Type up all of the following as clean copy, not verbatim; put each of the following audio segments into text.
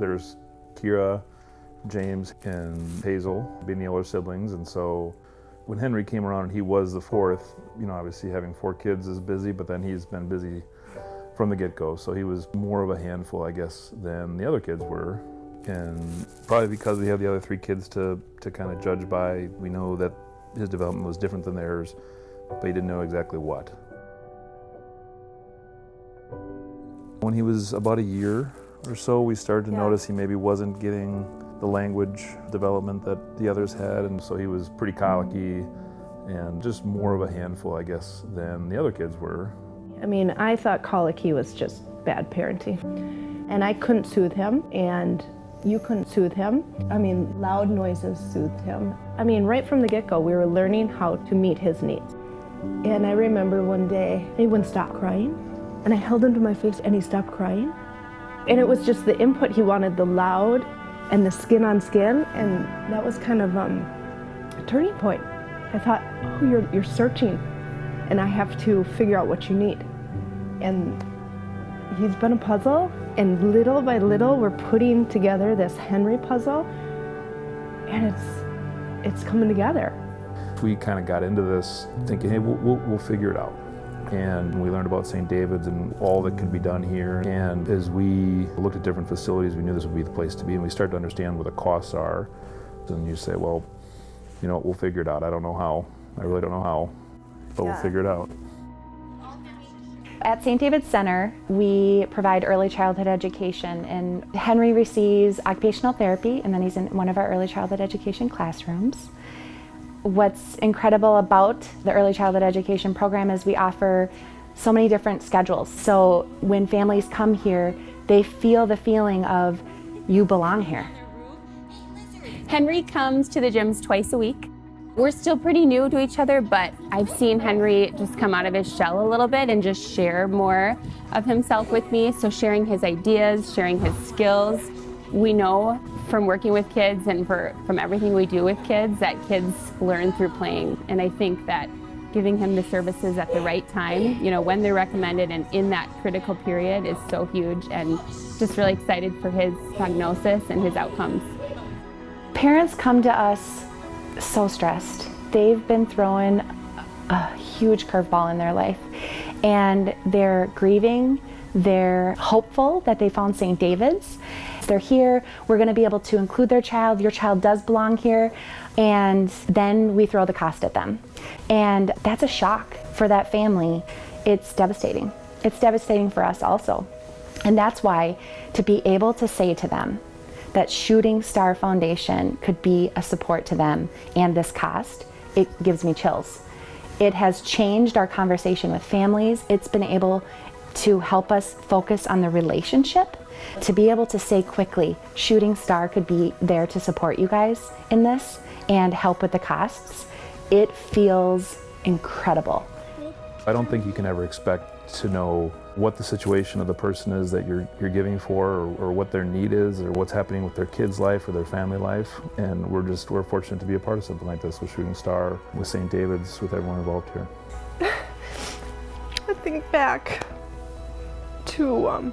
There's Kira, James, and Hazel being the older siblings, and so when Henry came around and he was the fourth, obviously having 4 kids is busy, but then he's been busy from the get-go, so he was more of a handful, I guess, than the other kids were. And probably because we have the other 3 kids to kind of judge by, we know that his development was different than theirs, but he didn't know exactly what. When he was about a year or so, we started to notice he maybe wasn't getting the language development that the others had, and so he was pretty colicky and just more of a handful, I guess, than the other kids were. I mean, I thought colicky was just bad parenting, and I couldn't soothe him, and you couldn't soothe him. I mean, loud noises soothed him. I mean, right from the get-go, we were learning how to meet his needs. And I remember one day, he wouldn't stop crying, and I held him to my face, and he stopped crying. And it was just the input. He wanted the loud and the skin on skin, and that was kind of a turning point. I thought, oh, you're searching, and I have to figure out what you need. And he's been a puzzle, and little by little we're putting together this Henry puzzle, and it's coming together. We kind of got into this thinking, hey, we'll figure it out. And we learned about St. David's and all that could be done here. And as we looked at different facilities, we knew this would be the place to be, and we started to understand what the costs are. And you say, well, we'll figure it out. I don't know how. I really don't know how, but we'll figure it out. At St. David's Center, we provide early childhood education, and Henry receives occupational therapy, and then he's in one of our early childhood education classrooms. What's incredible about the early childhood education program is we offer so many different schedules. So when families come here, they feel the feeling of, you belong here. Henry comes to the gyms twice a week. We're still pretty new to each other, but I've seen Henry just come out of his shell a little bit and just share more of himself with me. So sharing his ideas, sharing his skills. We know from working with kids and from everything we do with kids that kids learn through playing. And I think that giving him the services at the right time, when they're recommended and in that critical period is so huge, and just really excited for his prognosis and his outcomes. Parents come to us so stressed. They've been throwing a huge curveball in their life, and they're grieving. They're hopeful that they found St. David's. They're here, we're going to be able to include their child. Your child does belong here. And then we throw the cost at them. And that's a shock for that family. It's devastating. It's devastating for us also. And that's why to be able to say to them that Shooting Star Foundation could be a support to them and this cost, it gives me chills. It has changed our conversation with families. It's been able to help us focus on the relationship, to be able to say quickly, Shooting Star could be there to support you guys in this and help with the costs. It feels incredible. I don't think you can ever expect to know what the situation of the person is that you're giving for, or what their need is, or what's happening with their kid's life or their family life. And we're fortunate to be a part of something like this with Shooting Star, with St. David's, with everyone involved here. I think back to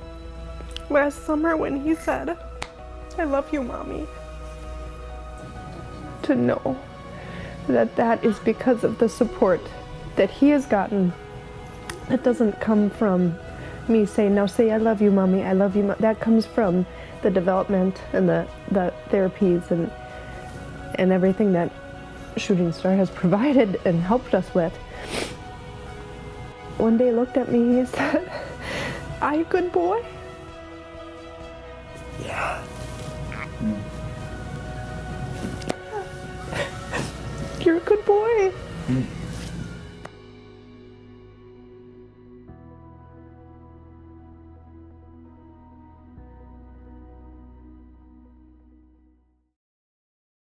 last summer when he said, "I love you, Mommy." To know that is because of the support that he has gotten. That doesn't come from me saying, "Now say I love you, Mommy, I love you." That comes from the development and the therapies and everything that Shooting Star has provided and helped us with. One day he looked at me, he said, "Are you a good boy?" Yeah.